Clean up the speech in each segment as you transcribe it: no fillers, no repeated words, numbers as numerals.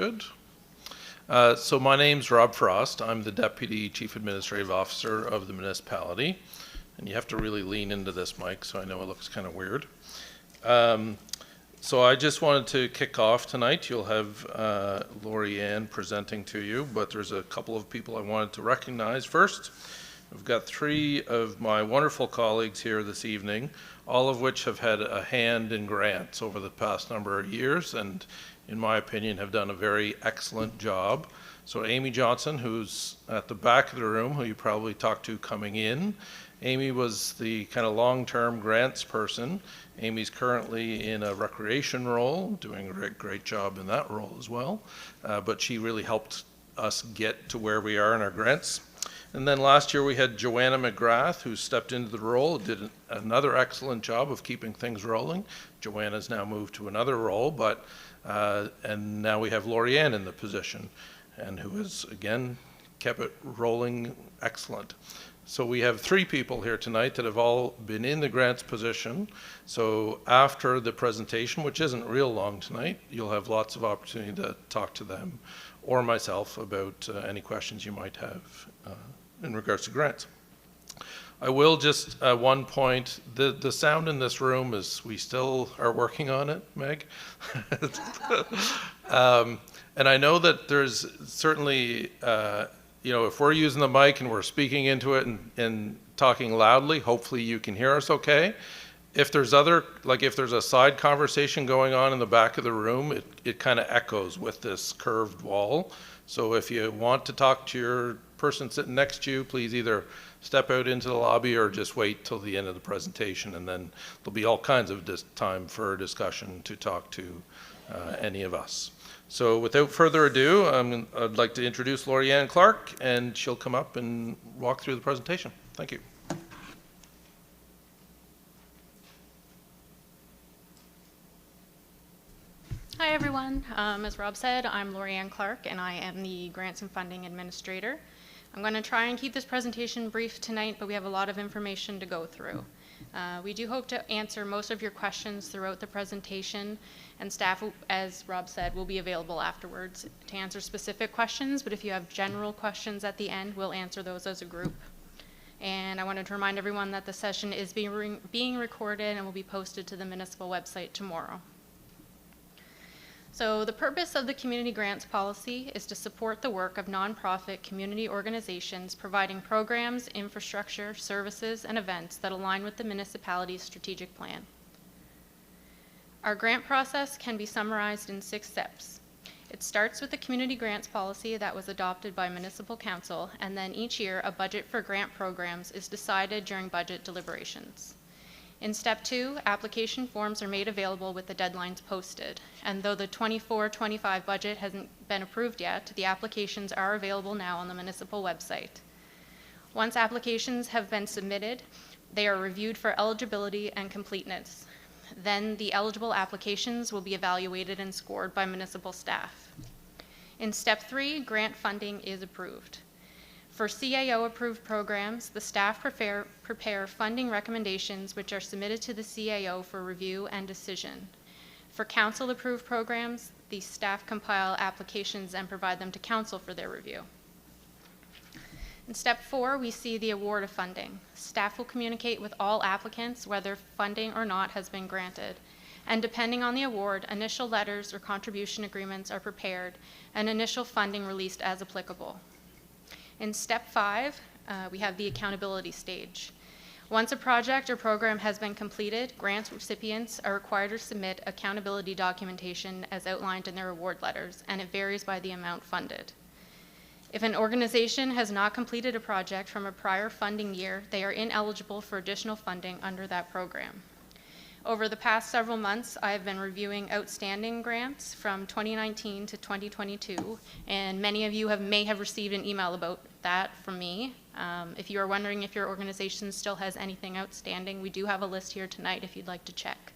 good. So my name's Rob Frost. I'm the Deputy Chief Administrative Officer of the municipality. And you have to really lean into this mic, so I know it looks kind of weird. So I just wanted to kick off tonight. You'll have Lori Ann presenting to you, but there's a couple of people I wanted to recognize first. I've got three of my wonderful colleagues here this evening, all of which have had a hand in grants over the past number of years, and in my opinion have done a very excellent job. So Amy Johnson, who's at the back of the room, who you probably talked to coming in. Amy was the kind of long-term grants person. Amy's currently in a recreation role, doing a great job in that role as well. But she really helped us get to where we are in our grants. And then last year we had Joanna McGrath, who stepped into the role, did another excellent job of keeping things rolling. Joanna's now moved to another role, but and now we have Lori Ann in the position, and who has again kept it rolling excellent. So we have three people here tonight that have all been in the grants position. So after the presentation, which isn't real long tonight, you'll have lots of opportunity to talk to them or myself about any questions you might have in regards to grants. I will just at one point, the sound in this room is, we still are working on it, Meg. And I know that there's certainly, you know, if we're using the mic and we're speaking into it and talking loudly, hopefully you can hear us okay. If there's if there's a side conversation going on in the back of the room, it kind of echoes with this curved wall. So if you want to talk to your person sitting next to you, please either step out into the lobby or just wait till the end of the presentation, and then there'll be all kinds of time for discussion to talk to any of us. So without further ado, I'd like to introduce Lori Ann Clark, and she'll come up and walk through the presentation. Thank you. Hi everyone, as Rob said, I'm Lori Ann Clark and I am the Grants and Funding Administrator. I'm going to try and keep this presentation brief tonight, but we have a lot of information to go through. We do hope to answer most of your questions throughout the presentation, and staff, as Rob said, will be available afterwards to answer specific questions, but if you have general questions at the end, we'll answer those as a group. And I wanted to remind everyone that the session is being recorded and will be posted to the municipal website tomorrow. So the purpose of the community grants policy is to support the work of nonprofit community organizations providing programs, infrastructure, services, and events that align with the municipality's strategic plan. Our grant process can be summarized in 6 steps. It starts with the community grants policy that was adopted by Municipal Council, and then each year a budget for grant programs is decided during budget deliberations. In step 2, application forms are made available with the deadlines posted. And though the 24-25 budget hasn't been approved yet, the applications are available now on the municipal website. Once applications have been submitted, they are reviewed for eligibility and completeness. Then the eligible applications will be evaluated and scored by municipal staff. In step 3, grant funding is approved. For CAO-approved programs, the staff prepare funding recommendations which are submitted to the CAO for review and decision. For council-approved programs, the staff compile applications and provide them to council for their review. In step 4, we see the award of funding. Staff will communicate with all applicants whether funding or not has been granted. And depending on the award, initial letters or contribution agreements are prepared and initial funding released as applicable. In step 5, we have the accountability stage. Once a project or program has been completed, grants recipients are required to submit accountability documentation as outlined in their award letters, and it varies by the amount funded. If an organization has not completed a project from a prior funding year, they are ineligible for additional funding under that program. Over the past several months, I have been reviewing outstanding grants from 2019 to 2022, and many of you may have received an email about that from me. If you are wondering if your organization still has anything outstanding, we do have a list here tonight if you'd like to check.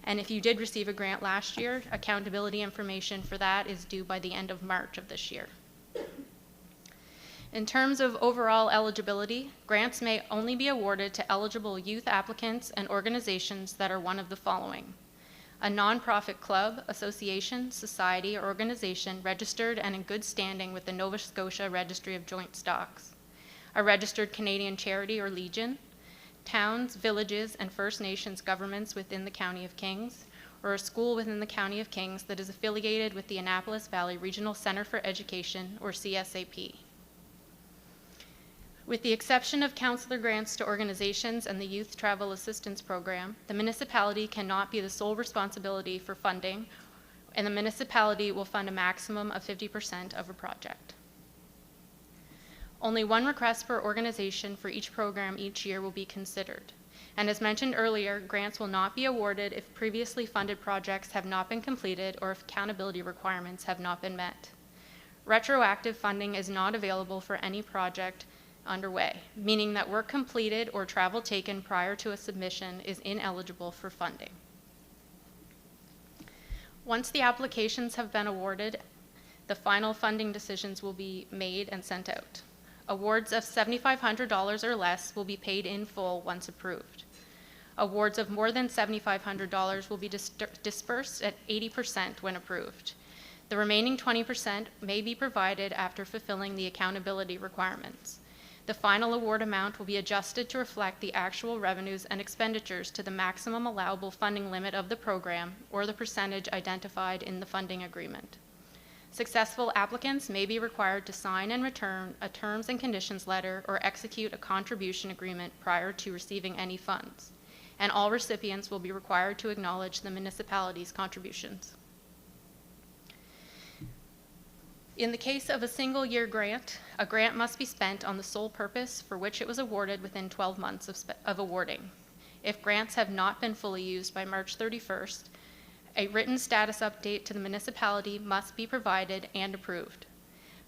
And if you did receive a grant last year, accountability information for that is due by the end of March of this year. In terms of overall eligibility, grants may only be awarded to eligible youth applicants and organizations that are one of the following: a nonprofit club, association, society, or organization registered and in good standing with the Nova Scotia Registry of Joint Stocks, a registered Canadian charity or legion, towns, villages, and First Nations governments within the County of Kings, or a school within the County of Kings that is affiliated with the Annapolis Valley Regional Center for Education, or CSAP. With the exception of counselor grants to organizations and the Youth Travel Assistance Program, the municipality cannot be the sole responsibility for funding, and the municipality will fund a maximum of 50% of a project. Only one request per organization for each program each year will be considered. And as mentioned earlier, grants will not be awarded if previously funded projects have not been completed or if accountability requirements have not been met. Retroactive funding is not available for any project underway, meaning that work completed or travel taken prior to a submission is ineligible for funding. Once the applications have been awarded, the final funding decisions will be made and sent out. Awards of $7,500 or less will be paid in full once approved. Awards of more than $7,500 will be dispersed at 80% when approved. The remaining 20% may be provided after fulfilling the accountability requirements. The final award amount will be adjusted to reflect the actual revenues and expenditures to the maximum allowable funding limit of the program or the percentage identified in the funding agreement. Successful applicants may be required to sign and return a terms and conditions letter or execute a contribution agreement prior to receiving any funds, and all recipients will be required to acknowledge the municipality's contributions. In the case of a single-year grant, a grant must be spent on the sole purpose for which it was awarded within 12 months of awarding. If grants have not been fully used by March 31st, a written status update to the municipality must be provided and approved.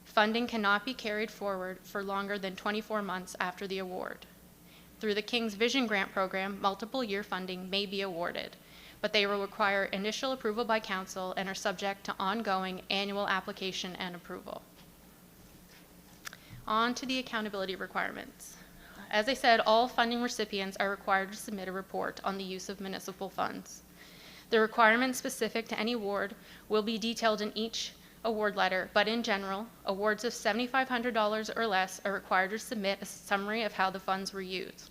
Funding cannot be carried forward for longer than 24 months after the award. Through the King's Vision Grant Program, multiple year funding may be awarded, but they will require initial approval by council and are subject to ongoing annual application and approval. On to the accountability requirements. As I said, all funding recipients are required to submit a report on the use of municipal funds. The requirements specific to any award will be detailed in each award letter, but in general, awards of $7,500 or less are required to submit a summary of how the funds were used.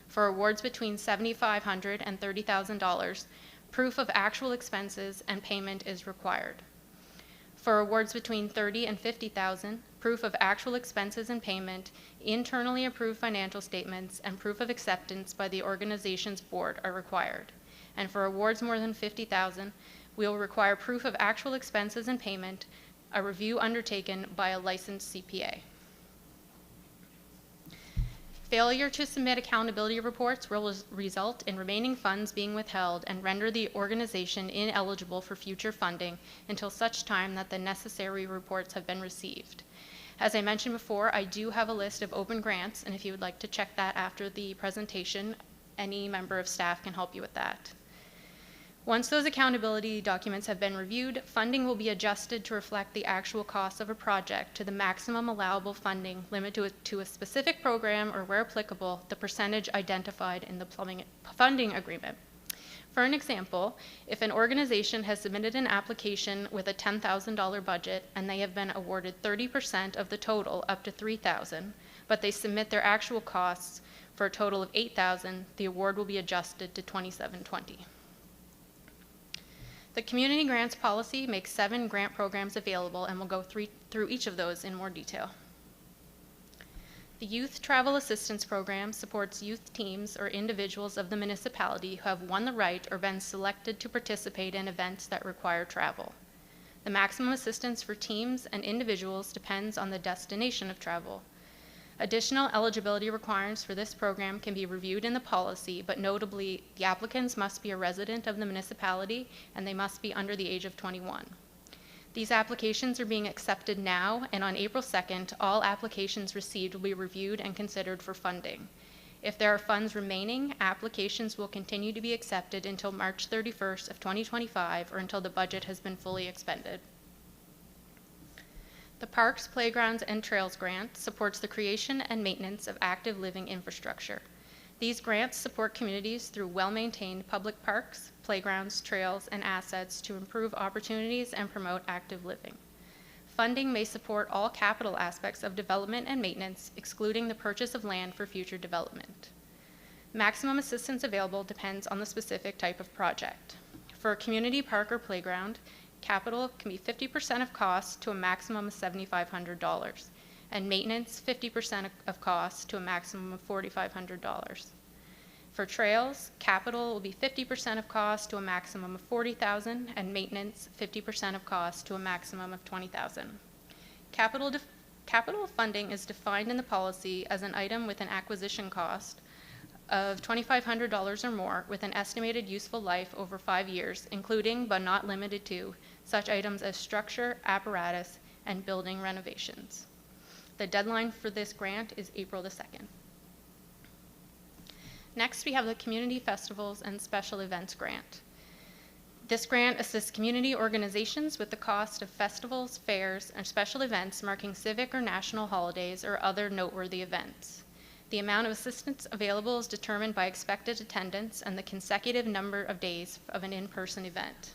For awards between $7,500 and $30,000, proof of actual expenses and payment is required. For awards between $30,000 and $50,000, proof of actual expenses and payment, internally approved financial statements, and proof of acceptance by the organization's board are required. And for awards more than $50,000, we will require proof of actual expenses and payment, a review undertaken by a licensed CPA. Failure to submit accountability reports will result in remaining funds being withheld and render the organization ineligible for future funding until such time that the necessary reports have been received. As I mentioned before, I do have a list of open grants, and if you would like to check that after the presentation, any member of staff can help you with that. Once those accountability documents have been reviewed, funding will be adjusted to reflect the actual cost of a project to the maximum allowable funding limited to a specific program or, where applicable, the percentage identified in the funding agreement. For an example, if an organization has submitted an application with a $10,000 budget and they have been awarded 30% of the total up to $3,000, but they submit their actual costs for a total of $8,000, the award will be adjusted to $2,720. The community grants policy makes 7 grant programs available, and we'll go through each of those in more detail. The Youth Travel Assistance Program supports youth teams or individuals of the municipality who have won the right or been selected to participate in events that require travel. The maximum assistance for teams and individuals depends on the destination of travel. Additional eligibility requirements for this program can be reviewed in the policy, but notably, the applicants must be a resident of the municipality and they must be under the age of 21. These applications are being accepted now, and on April 2nd, all applications received will be reviewed and considered for funding. If there are funds remaining, applications will continue to be accepted until March 31st of 2025 or until the budget has been fully expended. The Parks, Playgrounds, and Trails Grant supports the creation and maintenance of active living infrastructure. These grants support communities through well-maintained public parks, playgrounds, trails, and assets to improve opportunities and promote active living. Funding may support all capital aspects of development and maintenance, excluding the purchase of land for future development. Maximum assistance available depends on the specific type of project. For a community park or playground, capital can be 50% of cost to a maximum of $7,500, and maintenance 50% of cost to a maximum of $4,500. For trails, capital will be 50% of cost to a maximum of $40,000, and maintenance 50% of cost to a maximum of $20,000. Capital funding is defined in the policy as an item with an acquisition cost of $2,500 or more with an estimated useful life over 5 years, including but not limited to such items as structure, apparatus, and building renovations. The deadline for this grant is April the 2nd. Next, we have the Community Festivals and Special Events Grant. This grant assists community organizations with the cost of festivals, fairs, and special events marking civic or national holidays or other noteworthy events. The amount of assistance available is determined by expected attendance and the consecutive number of days of an in-person event.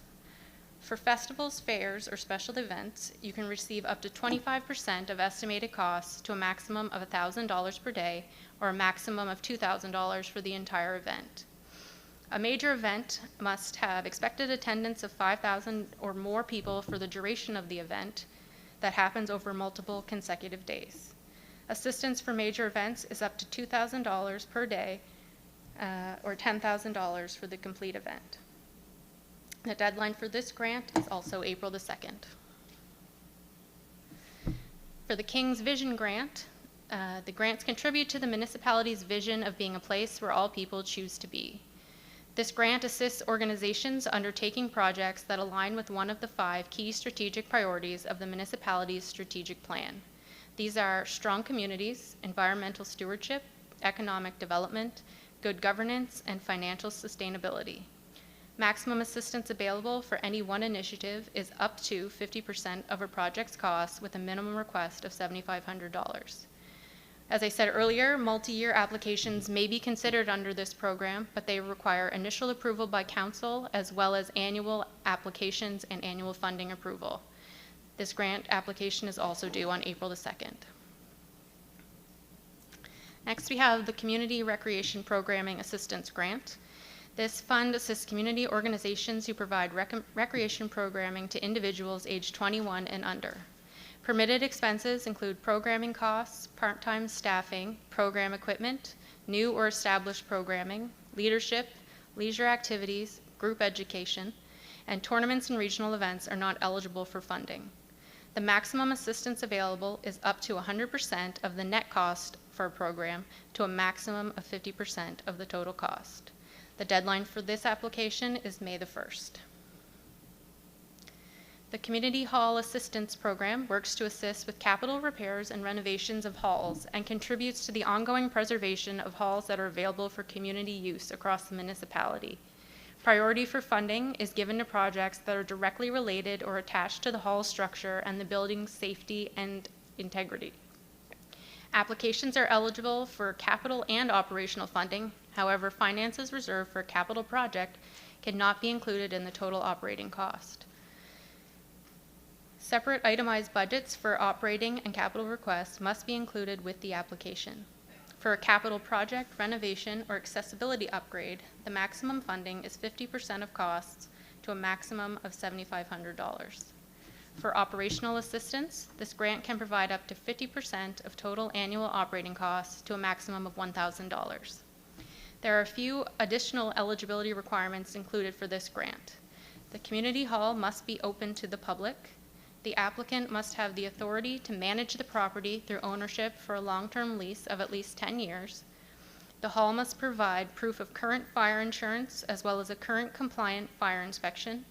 For festivals, fairs, or special events, you can receive up to 25% of estimated costs to a maximum of $1,000 per day or a maximum of $2,000 for the entire event. A major event must have expected attendance of 5,000 or more people for the duration of the event that happens over multiple consecutive days. Assistance for major events is up to $2,000 per day or $10,000 for the complete event. The deadline for this grant is also April the 2nd. For the King's Vision Grant, the grants contribute to the municipality's vision of being a place where all people choose to be. This grant assists organizations undertaking projects that align with one of the 5 key strategic priorities of the municipality's strategic plan. These are strong communities, environmental stewardship, economic development, good governance, and financial sustainability. Maximum assistance available for any one initiative is up to 50% of a project's cost with a minimum request of $7,500. As I said earlier, multi-year applications may be considered under this program, but they require initial approval by council as well as annual applications and annual funding approval. This grant application is also due on April the 2nd. Next, we have the Community Recreation Programming Assistance Grant. This fund assists community organizations who provide recreation programming to individuals aged 21 and under. Permitted expenses include programming costs, part-time staffing, program equipment, new or established programming, leadership, leisure activities, group education, and tournaments and regional events are not eligible for funding. The maximum assistance available is up to 100% of the net cost for a program to a maximum of 50% of the total cost. The deadline for this application is May the 1st. The Community Hall Assistance Program works to assist with capital repairs and renovations of halls and contributes to the ongoing preservation of halls that are available for community use across the municipality. Priority for funding is given to projects that are directly related or attached to the hall structure and the building's safety and integrity. Applications are eligible for capital and operational funding. However, finances reserved for a capital project cannot be included in the total operating cost. Separate itemized budgets for operating and capital requests must be included with the application. For a capital project, renovation, or accessibility upgrade, the maximum funding is 50% of costs to a maximum of $7,500. For operational assistance, this grant can provide up to 50% of total annual operating costs to a maximum of $1,000. There are a few additional eligibility requirements included for this grant. The community hall must be open to the public. The applicant must have the authority to manage the property through ownership for a long-term lease of at least 10 years. The hall must provide proof of current fire insurance as well as a current compliant fire inspection.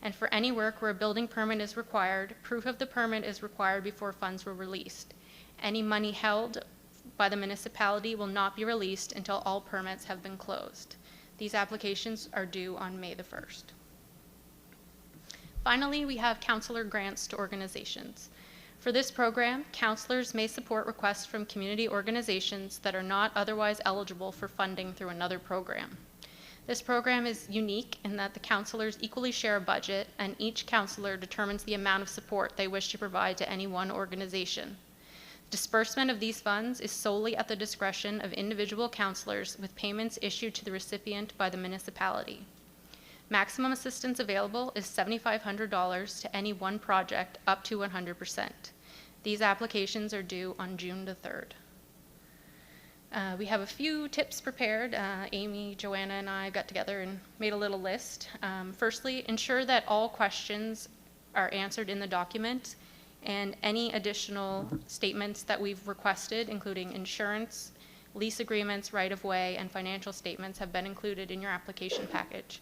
And for any work where a building permit is required, proof of the permit is required before funds were released. Any money held by the municipality will not be released until all permits have been closed. These applications are due on May the 1st. Finally, we have counselor grants to organizations. For this program, counselors may support requests from community organizations that are not otherwise eligible for funding through another program. This program is unique in that the counselors equally share a budget, and each counselor determines the amount of support they wish to provide to any one organization. Disbursement of these funds is solely at the discretion of individual counselors, with payments issued to the recipient by the municipality. Maximum assistance available is $7,500 to any one project up to 100%. These applications are due on June the 3rd. We have a few tips prepared. Amy, Joanna, and I got together and made a little list. Firstly, ensure that all questions are answered in the document, and any additional statements that we've requested, including insurance, lease agreements, right-of-way, and financial statements, have been included in your application package.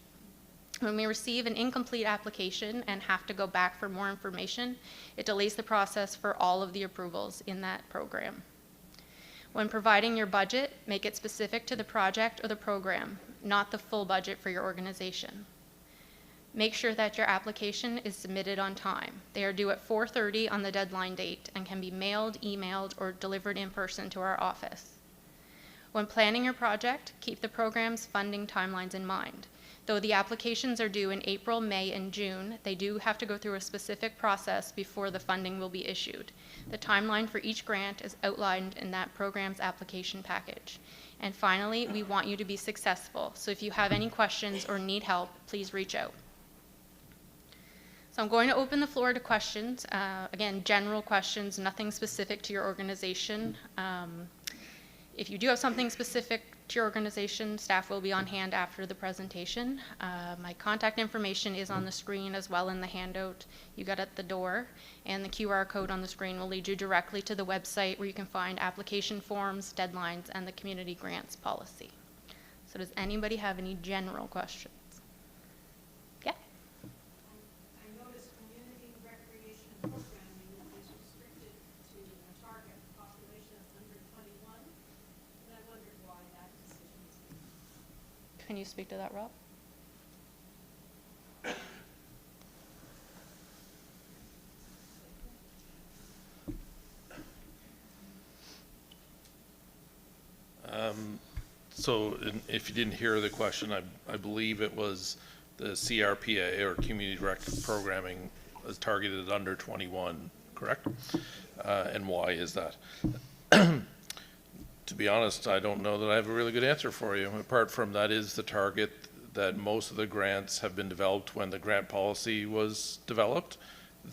When we receive an incomplete application and have to go back for more information, it delays the process for all of the approvals in that program. When providing your budget, make it specific to the project or the program, not the full budget for your organization. Make sure that your application is submitted on time. They are due at 4:30 on the deadline date and can be mailed, emailed, or delivered in person to our office. When planning your project, keep the program's funding timelines in mind. Though the applications are due in April, May, and June, they do have to go through a specific process before the funding will be issued. The timeline for each grant is outlined in that program's application package. And finally, we want you to be successful. So if you have any questions or need help, please reach out. So I'm going to open the floor to questions. Again, general questions, nothing specific to your organization. If you do have something specific to your organization, staff will be on hand after the presentation. My contact information is on the screen as well in the handout you got at the door, and the QR code on the screen will lead you directly to the website where you can find application forms, deadlines, and the community grants policy. So does anybody have any general questions? Yeah? I noticed community recreation programming is restricted to a target population of under 21, and I wondered why that decision was made. Can you speak to that, Rob? If you didn't hear the question, I believe it was the CRPA, or Community Rec Programming, is targeted under 21, correct? And why is that? To be honest, I don't know that I have a really good answer for you. Apart from that is the target that most of the grants have been developed when the grant policy was developed,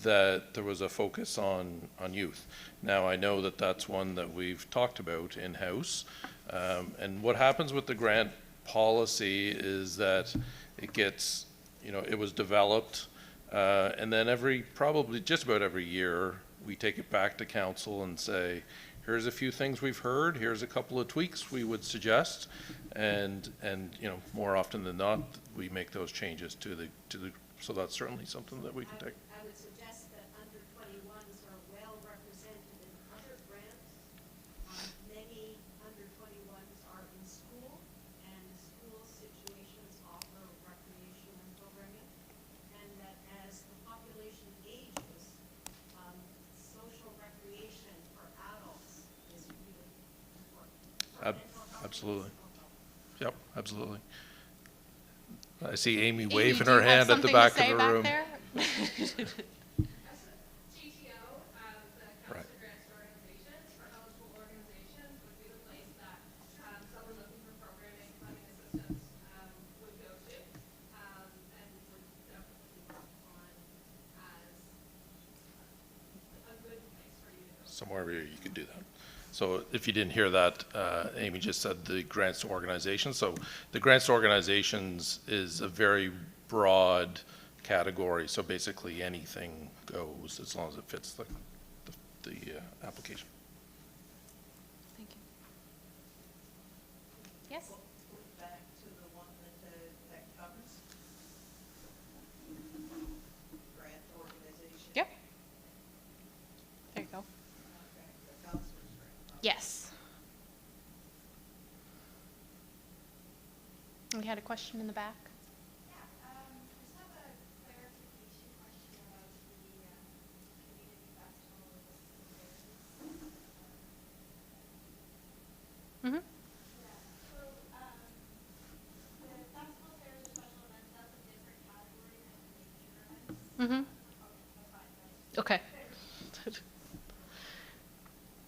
that there was a focus on youth. Now, I know that that's one that we've talked about in-house. And what happens with the grant policy is that it gets, it was developed, and then probably just about every year, we take it back to council and say, here's a few things we've heard, here's a couple of tweaks we would suggest, and more often than not, we make those changes to the, so that's certainly something that we can take. I would suggest that under 21s are well represented in other grants. Many under 21s are in school, and school situations offer recreation and programming, and that as the population ages, social recreation for adults is really important. For mental health, Absolutely. physical health. Yep, absolutely. I see Amy Amy, waving do her you have hand at the something back to say of the back room. there? GTO, the Right. Council Grants Organizations, for eligible organizations, would be the place that someone looking for programming, funding assistance would go to, and would definitely mark on as a good place for you to go. Somewhere where you could do that. So if you didn't hear that, Amy just said the grants to organizations. So the grants to organizations is a very broad category. So basically anything goes as long as it fits the application. Thank you. Yes? Put back to the one that covers grant organization. Yep. There you go. Okay, the counselor's grant. Yes. We had a question in the back. Yeah, just have a clarification question about the community festival. It was Mm-hmm. So, the festival fairs or special events, that's a different category than major events? Mm-hmm. Okay, that's fine, Okay.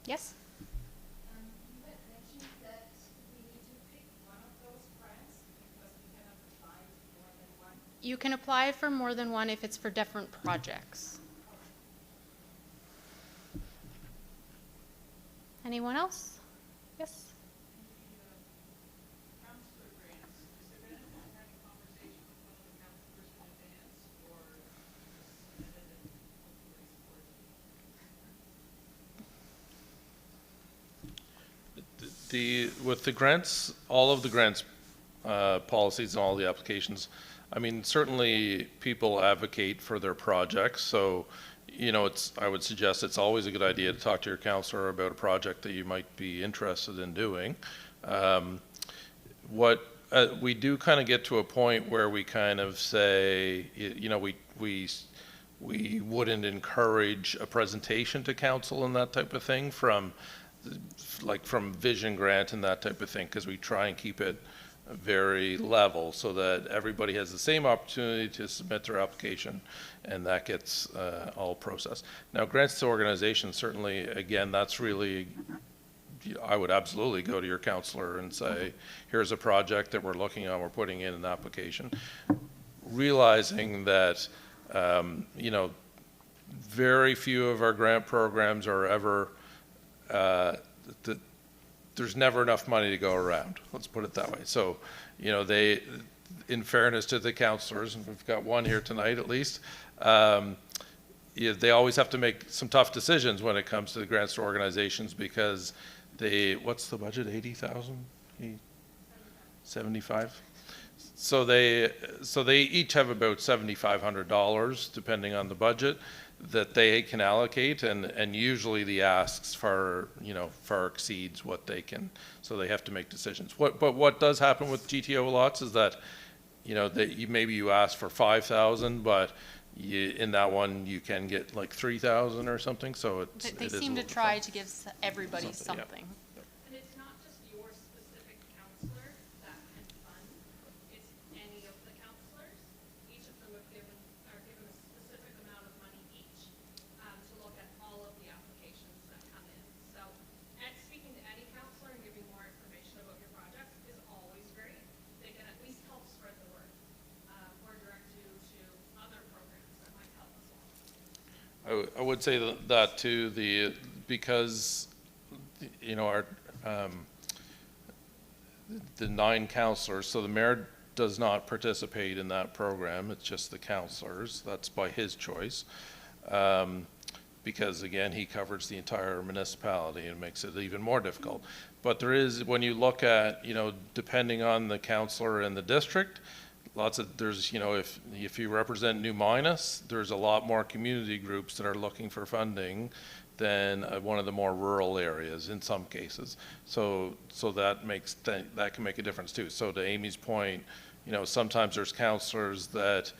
Yes? You had mentioned that we need to pick one of those grants because we cannot apply to more than one. You can apply for more than one if it's for different projects. Anyone else? Yes? Counselor grants, is there been any kind of conversation with one of the counselors in advance, or just submitted and hopefully supported? With the grants, all of the grants policies and all the applications, I mean, certainly people advocate for their projects, so, you know, I would suggest it's always a good idea to talk to your counselor about a project that you might be interested in doing. We do kind of get to a point where we kind of say, you know, we wouldn't encourage a presentation to council and that type of thing from vision grant and that type of thing, because we try and keep it very level so that everybody has the same opportunity to submit their application, and that gets all processed. Now, grants to organizations, certainly, again, that's really, I would absolutely go to your counselor and say, here's a project that we're looking on, we're putting in an application, realizing that, you know, very few of our grant programs are ever, there's never enough money to go around. Let's put it that way. So, you know, in fairness to the counselors, and we've got one here tonight at least, they always have to make some tough decisions when it comes to the grants to organizations, because what's the budget, 80,000? 75? So they each have about $7,500, depending on the budget, that they can allocate, and usually the asks far exceeds what they can, so they have to make decisions. But what does happen with GTO lots is that, you know, maybe you ask for 5,000, but in that one you can get like 3,000 or something, so They seem to try to give everybody something. And it's not just your specific counselor that can fund, it's any of the counselors. Each of them are given a specific amount of money each to look at all of the applications that come in. So, speaking to any counselor and giving more information about your projects is always great. They can at least help spread the word or direct you to other programs that might help as well. I would say that too, because, you know, our the 9 counselors, so the mayor does not participate in that program, it's just the counselors, that's by his choice. Because again, he covers the entire municipality and makes it even more difficult. But there is, when you look at, you know, depending on the counselor in the district, there's, you know, if you represent New Minas, there's a lot more community groups that are looking for funding than one of the more rural areas in some cases. So that can make a difference too. So to Amy's point, you know, sometimes there's counselors that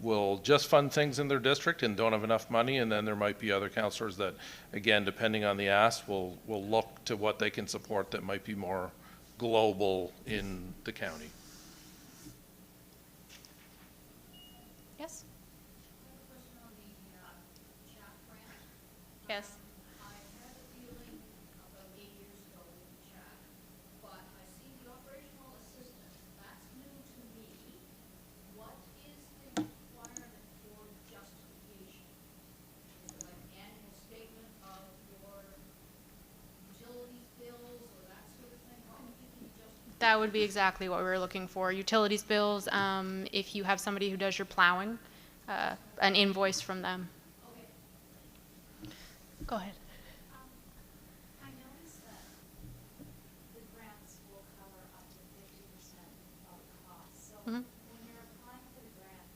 will just fund things in their district and don't have enough money, and then there might be other counselors that, again, depending on the ask, will look to what they can support that might be more global in the county. Yes? I have a question on the CHAP grant. Yes. I had a feeling about 8 years ago with CHAP, but I see the operational assistant, that's new to me. What is the requirement for justification? Is it like an annual statement of your utilities bills or that sort of thing? What would be the justification? That would be exactly what we were looking for. Utilities bills, if you have somebody who does your plowing, an invoice from them. Okay. Go ahead. I noticed that the grants will cover up to 50% of the cost. So Mhm. when you're applying for the grant,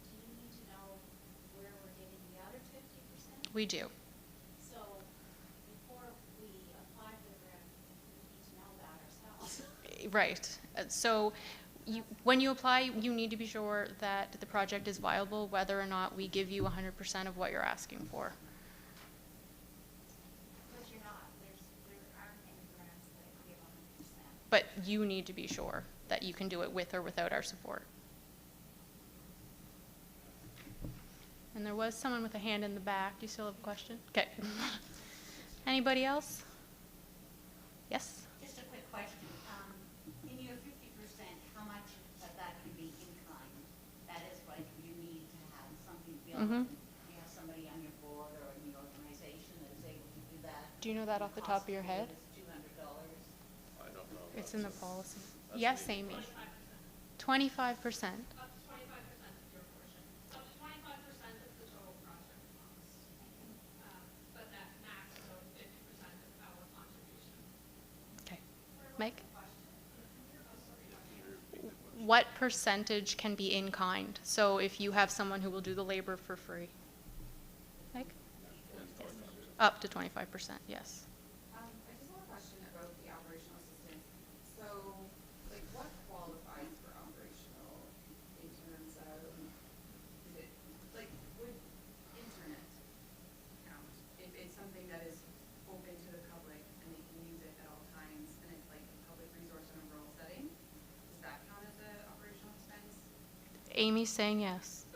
do you need to know where we're getting the other 50%? We do. So before we apply for the grant, we need to know that ourselves. Right. So when you apply, you need to be sure that the project is viable, whether or not we give you 100% of what you're asking for. But you're not, there aren't any grants that but you need to be sure that you can do it with or without our support. And there was someone with a hand in the back. Do you still have a question? Okay. Anybody else? Yes? Just a quick question. In your 50%, how much of that can be in kind? That is, like, you need to have something built. Mhm. You have somebody on your board or in the organization that is able to do that. Do you know that off the top of your head? It's $200. I don't know. It's in the policy. Yes, Amy. 25%. Up to 25% of your portion. Up to 25% of the total project cost. But that max is always 50% of our contribution. Okay. Mike? What percentage can be in kind? So if you have someone who will do the labor for free? Mike? Up to 25%, yes. I just have a question about the operational assistance. So, like, what qualifies for operational in terms of, is it, like, would internet count? If it's something that is open to the public and they can use it at all times, and it's like a public resource in a rural setting, does that count as an operational expense? Amy's saying yes.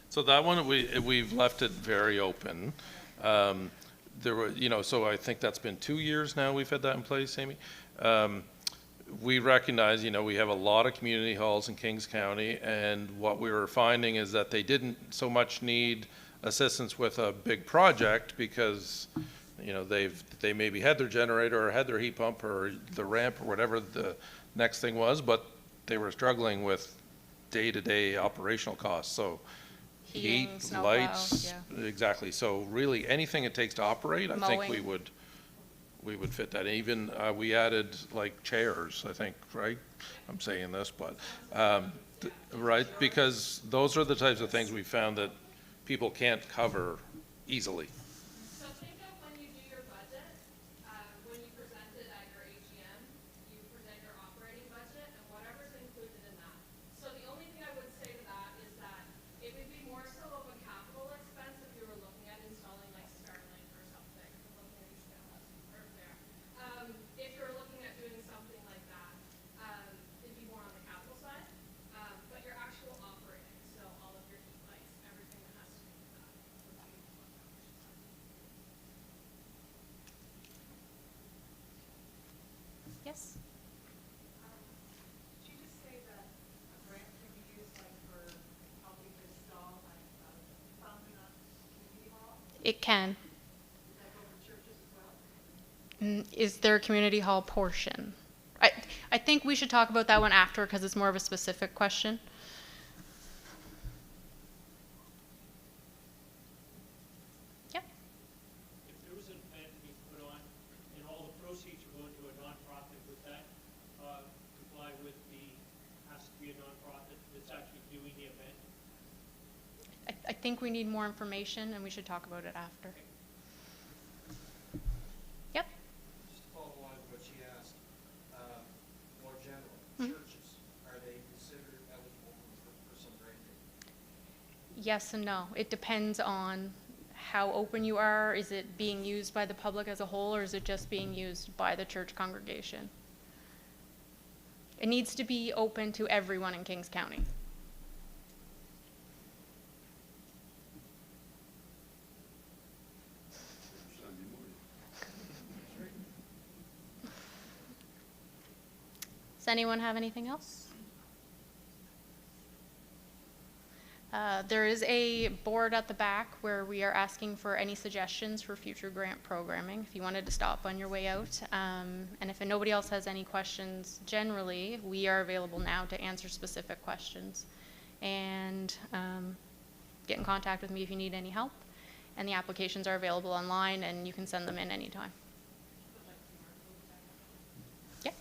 So that one, we've left it very open. There were, so I think that's been 2 years now we've had that in place, Amy. We recognize, we have a lot of community halls in Kings County, and what we were finding is that they didn't so much need assistance with a big project because, they maybe had their generator or had their heat pump or the ramp or whatever the next thing was, but they were struggling with day-to-day operational costs. So Heating, heat, snowplow, lights, yeah. exactly. So really, anything it takes to operate, I think we Mowing. would fit that. Even we added like chairs, I think, right? I'm saying this, but right, because those are the types of things we found that people can't cover easily. So think of when you do your budget, when you present it at your AGM, you present your operating budget and whatever's included in that. So the only thing I would say to that is that it would be more so of a capital expense if you were looking at installing like Starlink or something. I'm looking at you, Stella, or there. If you're looking at doing something like that, it'd be more on the capital side. But your actual operating, so all of your heat lights, everything that has to do with that, would be on the operation side. Yes? Did you just say that a grant can be used like for helping to install like a fountain on community hall? It can. Would that go for churches as well? Is there a community hall portion? I think we should talk about that one after because it's more of a specific question. Yep. If there was an event to be put on and all the proceeds were going to a nonprofit, would that comply with has to be a nonprofit that's actually doing the event? I think we need more information and we should talk about it after. Yep. Just to follow on what she asked, more general, Mhm. churches, are they considered eligible for some granting? Yes and no. It depends on how open you are. Is it being used by the public as a whole or is it just being used by the church congregation? It needs to be open to everyone in Kings County. Does anyone have anything else? There is a board at the back where we are asking for any suggestions for future grant programming if you wanted to stop on your way out. And if nobody else has any questions generally, we are available now to answer specific questions. And get in contact with me if you need any help. And the applications are available online and you can send them in anytime. Yeah.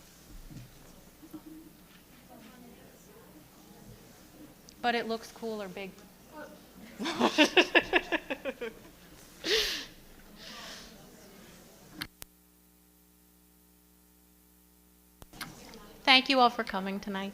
But it looks cool or big. Thank you all for coming tonight.